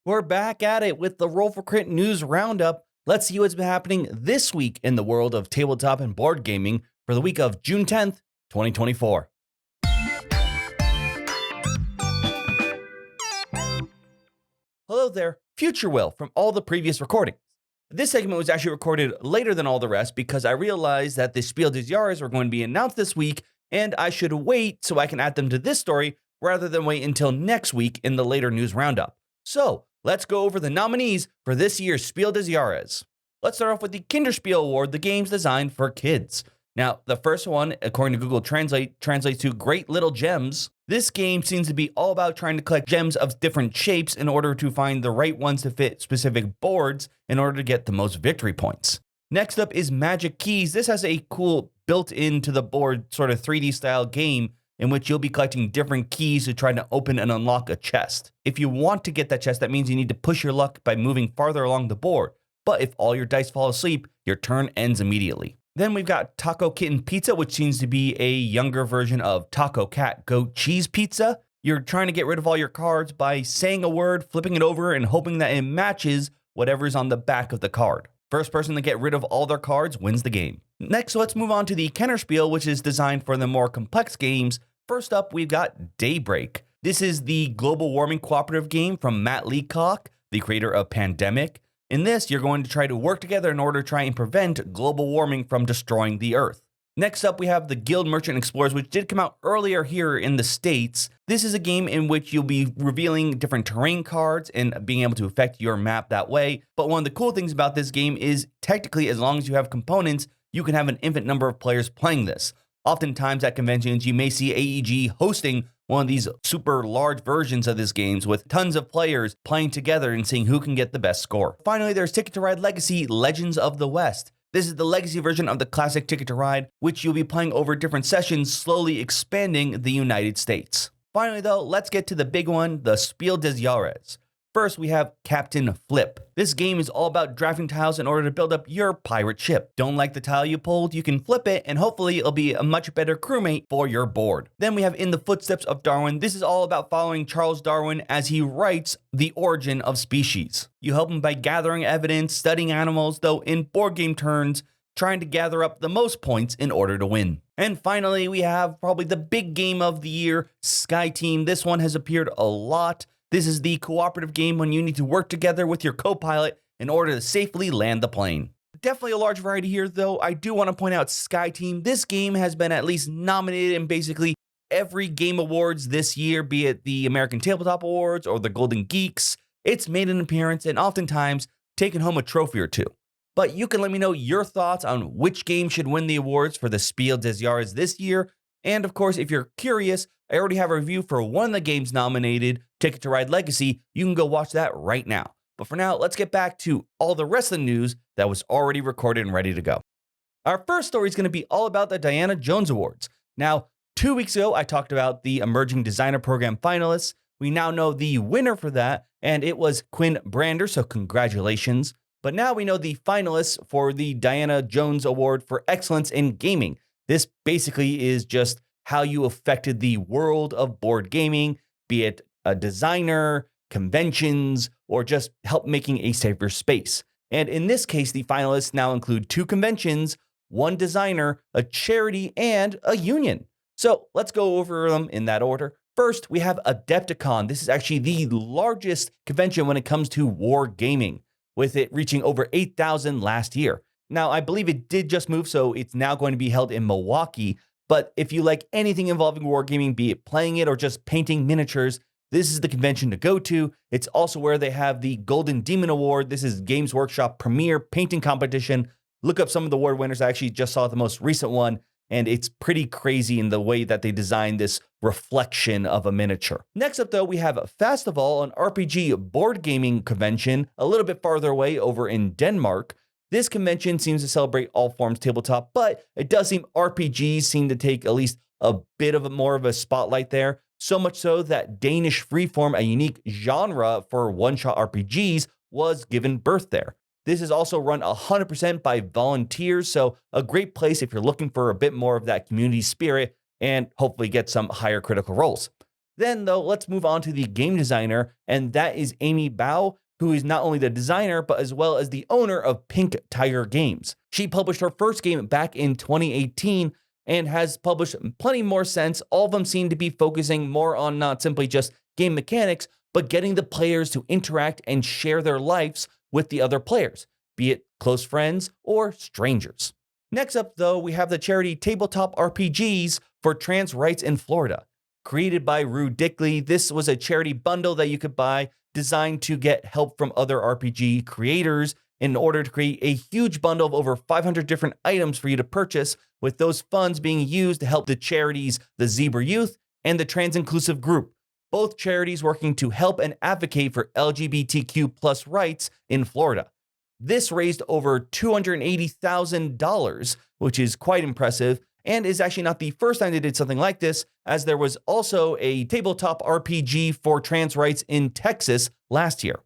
We're back at it with the Roll for Crit News Roundup. Let's see what's been happening this week in the world of tabletop and board gaming for the week of June 10th, 2024. Hello there, Future Will from all the previous recordings. This segment was actually recorded later than all the rest because I realized that the Spiel des Jahres were going to be announced this week, and I should wait so I can add them to this story rather than wait until next week in the later news roundup. So, let's go over the nominees for this year's Spiel des Jahres. Let's start off with the Kinderspiel Award, the games designed for kids. Now, the first one, according to Google Translate, translates to Great Little Gems. This game seems to be all about trying to collect gems of different shapes in order to find the right ones to fit specific boards in order to get the most victory points. Next up is Magic Keys. This has a cool built into the board sort of 3D style game in which you'll be collecting different keys to try to open and unlock a chest. If you want to get that chest, that means you need to push your luck by moving farther along the board. But if all your dice fall asleep, your turn ends immediately. Then we've got Taco Kitten Pizza, which seems to be a younger version of Taco Cat Goat Cheese Pizza. You're trying to get rid of all your cards by saying a word, flipping it over, and hoping that it matches whatever's on the back of the card. First person to get rid of all their cards wins the game. Next, let's move on to the Kennerspiel, which is designed for the more complex games. First up, we've got Daybreak. This is the global warming cooperative game from Matt Leacock, the creator of Pandemic. In this, you're going to try to work together in order to try and prevent global warming from destroying the Earth. Next up, we have the Guild Merchant Explorers, which did come out earlier here in the States. This is a game in which you'll be revealing different terrain cards and being able to affect your map that way. But one of the cool things about this game is technically, as long as you have components, you can have an infinite number of players playing this. Oftentimes at conventions, you may see AEG hosting one of these super large versions of this games with tons of players playing together and seeing who can get the best score. Finally, there's Ticket to Ride Legacy Legends of the West. This is the legacy version of the classic Ticket to Ride, which you'll be playing over different sessions, slowly expanding the United States. Finally though, let's get to the big one, the Spiel des Jahres. First, we have Captain Flip. This game is all about drafting tiles in order to build up your pirate ship. Don't like the tile you pulled? You can flip it, and hopefully it'll be a much better crewmate for your board. Then we have In the Footsteps of Darwin. This is all about following Charles Darwin as he writes The Origin of Species. You help him by gathering evidence, studying animals, though in board game turns, trying to gather up the most points in order to win. And finally, we have probably the big game of the year, Sky Team. This one has appeared a lot. This is the cooperative game when you need to work together with your co-pilot in order to safely land the plane. Definitely a large variety here, though. I do want to point out Sky Team. This game has been at least nominated in basically every game awards this year, be it the American Tabletop Awards or the Golden Geeks. It's made an appearance and oftentimes taken home a trophy or two. But you can let me know your thoughts on which game should win the awards for the Spiel des Jahres this year. And of course, if you're curious, I already have a review for one of the games nominated, Ticket to Ride Legacy. You can go watch that right now. But for now, let's get back to all the rest of the news that was already recorded and ready to go. Our first story is going to be all about the Diana Jones Awards. Now, 2 weeks ago, I talked about the Emerging Designer Program finalists. We now know the winner for that, and it was Quinn Brander, so congratulations. But now we know the finalists for the Diana Jones Award for Excellence in Gaming. This basically is just how you affected the world of board gaming, be it a designer, conventions, or just help making a safer space. And in this case, the finalists now include 2 conventions, 1 designer, a charity, and a union. So let's go over them in that order. First, we have Adepticon. This is actually the largest convention when it comes to war gaming, with it reaching over 8,000 last year. Now, I believe it did just move, so it's now going to be held in Milwaukee. But if you like anything involving wargaming, be it playing it or just painting miniatures, this is the convention to go to. It's also where they have the Golden Demon Award. This is Games Workshop premier painting competition. Look up some of the award winners. I actually just saw the most recent one, and it's pretty crazy in the way that they designed this reflection of a miniature. Next up, though, we have Festival, an RPG board gaming convention a little bit farther away over in Denmark. This convention seems to celebrate all forms tabletop, but it does seem RPGs seem to take at least a bit of more of a spotlight there. So much so that Danish Freeform, a unique genre for one-shot RPGs, was given birth there. This is also run 100% by volunteers, so a great place if you're looking for a bit more of that community spirit and hopefully get some higher critical roles. Then, though, let's move on to the game designer, and that is Amy Bao, who is not only the designer, but as well as the owner of Pink Tiger Games. She published her first game back in 2018 and has published plenty more since. All of them seem to be focusing more on not simply just game mechanics, but getting the players to interact and share their lives with the other players, be it close friends or strangers. Next up, though, we have the charity Tabletop RPGs for Trans Rights in Florida. Created by Rue Dickley, this was a charity bundle that you could buy designed to get help from other RPG creators in order to create a huge bundle of over 500 different items for you to purchase, with those funds being used to help the charities the Zebra Youth and the Trans Inclusive Group, both charities working to help and advocate for LGBTQ plus rights in Florida. This raised over $280,000, which is quite impressive, and is actually not the first time they did something like this, as there was also a tabletop RPG for trans rights in Texas last year.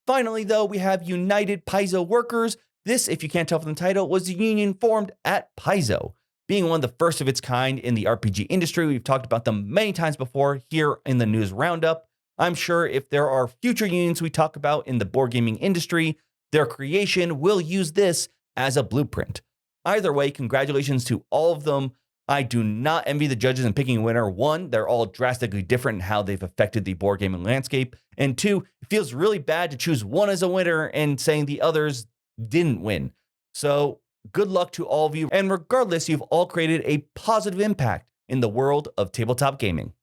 Finally, though, we have United Paizo Workers. This, if you can't tell from the title, was the union formed at Paizo. Being one of the first of its kind in the RPG industry, we've talked about them many times before here in the news roundup. I'm sure if there are future unions we talk about in the board gaming industry, their creation will use this as a blueprint. Either way, congratulations to all of them. I do not envy the judges in picking a winner. One, they're all drastically different in how they've affected the board gaming landscape. And two, it feels really bad to choose one as a winner and saying the others didn't win. So good luck to all of you. And regardless, you've all created a positive impact in the world of tabletop gaming.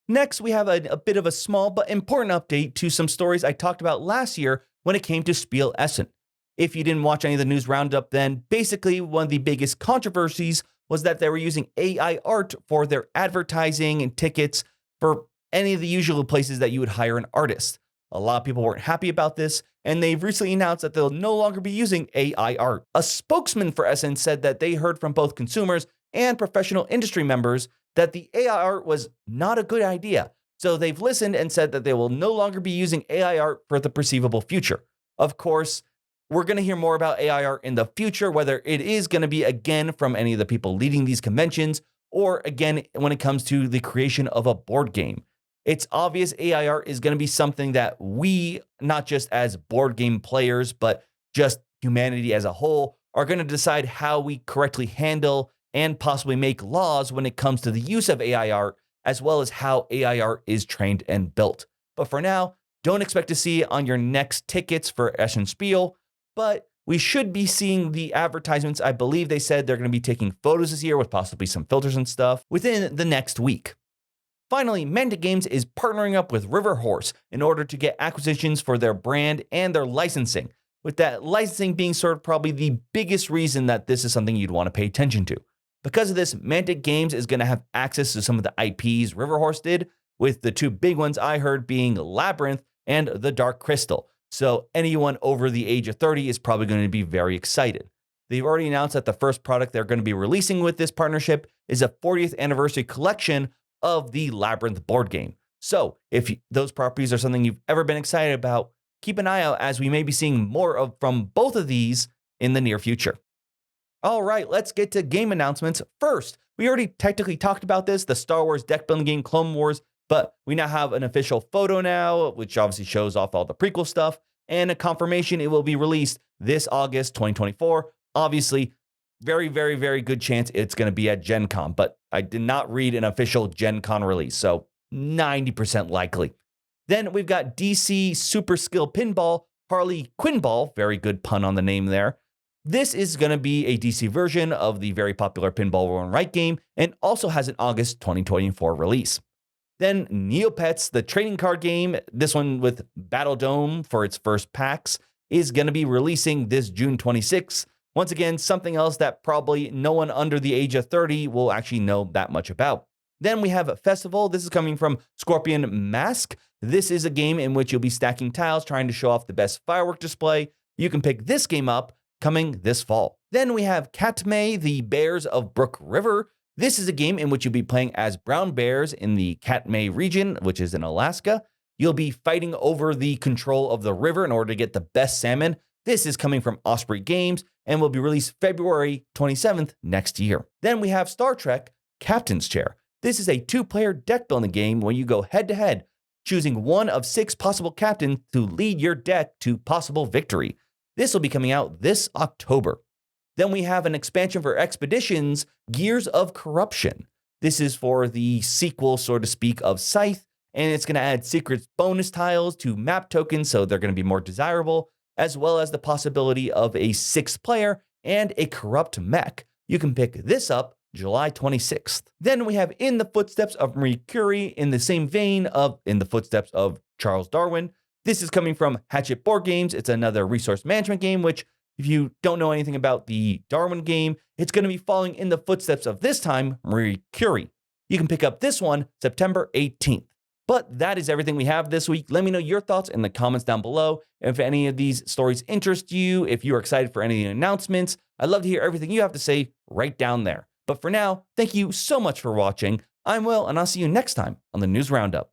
Next, we have a bit of a small but important update to some stories I talked about last year when it came to Spiel Essen. If you didn't watch any of the news roundup, then basically one of the biggest controversies was that they were using AI art for their advertising and tickets for any of the usual places that you would hire an artist. A lot of people weren't happy about this, and they've recently announced that they'll no longer be using AI art. A spokesman for Essen said that they heard from both consumers and professional industry members that the AI art was not a good idea. So they've listened and said that they will no longer be using AI art for the perceivable future. Of course, we're going to hear more about AI art in the future, whether it is going to be again from any of the people leading these conventions, or again when it comes to the creation of a board game. It's obvious AI art is going to be something that we, not just as board game players, but just humanity as a whole, are going to decide how we correctly handle and possibly make laws when it comes to the use of AI art, as well as how AI art is trained and built. But for now, don't expect to see it on your next tickets for Essen Spiel, but we should be seeing the advertisements. I believe they said they're going to be taking photos this year with possibly some filters and stuff within the next week. Finally, Mantic Games is partnering up with River Horse in order to get acquisitions for their brand and their licensing, with that licensing being sort of probably the biggest reason that this is something you'd want to pay attention to. Because of this, Mantic Games is going to have access to some of the IPs River Horse did, with the two big ones I heard being Labyrinth and The Dark Crystal. So anyone over the age of 30 is probably going to be very excited. They've already announced that the first product they're going to be releasing with this partnership is a 40th anniversary collection of the Labyrinth board game. So if those properties are something you've ever been excited about, keep an eye out as we may be seeing more of from both of these in the near future. All right, let's get to game announcements. First, we already technically talked about this, the Star Wars deck building game Clone Wars, but we now have an official photo now, which obviously shows off all the prequel stuff, and a confirmation it will be released this August 2024. Obviously, very, very, very good chance it's going to be at Gen Con, but I did not read an official Gen Con release, so 90% likely. Then we've got DC Super Skill Pinball, Harley Quinball, very good pun on the name there. This is going to be a DC version of the very popular Pinball Roll and Write game, and also has an August 2024 release. Then Neopets, the trading card game, this one with Battle Dome for its first packs, is going to be releasing this June 26th. Once again, something else that probably no one under the age of 30 will actually know that much about. Then we have Festival. This is coming from Scorpion Mask. This is a game in which you'll be stacking tiles, trying to show off the best firework display. You can pick this game up coming this fall. Then we have Katmai, the Bears of Brook River. This is a game in which you'll be playing as brown bears in the Katmai region, which is in Alaska. You'll be fighting over the control of the river in order to get the best salmon. This is coming from Osprey Games and will be released February 27th next year. Then we have Star Trek Captain's Chair. This is a 2-player deck building game where you go head-to-head, choosing one of 6 possible captains to lead your deck to possible victory. This will be coming out this October. Then we have an expansion for Expeditions, Gears of Corruption. This is for the sequel, so to speak, of Scythe, and it's going to add secret bonus tiles to map tokens, so they're going to be more desirable, as well as the possibility of a 6th player and a corrupt mech. You can pick this up July 26th. Then we have In the Footsteps of Marie Curie, in the same vein of In the Footsteps of Charles Darwin. This is coming from Hatchet Board Games. It's another resource management game, which if you don't know anything about the Darwin game, it's going to be following in the footsteps of, this time, Marie Curie. You can pick up this one September 18th. But that is everything we have this week. Let me know your thoughts in the comments down below. If any of these stories interest you, if you're excited for any of the announcements, I'd love to hear everything you have to say right down there. But for now, thank you so much for watching. I'm Will, and I'll see you next time on the News Roundup.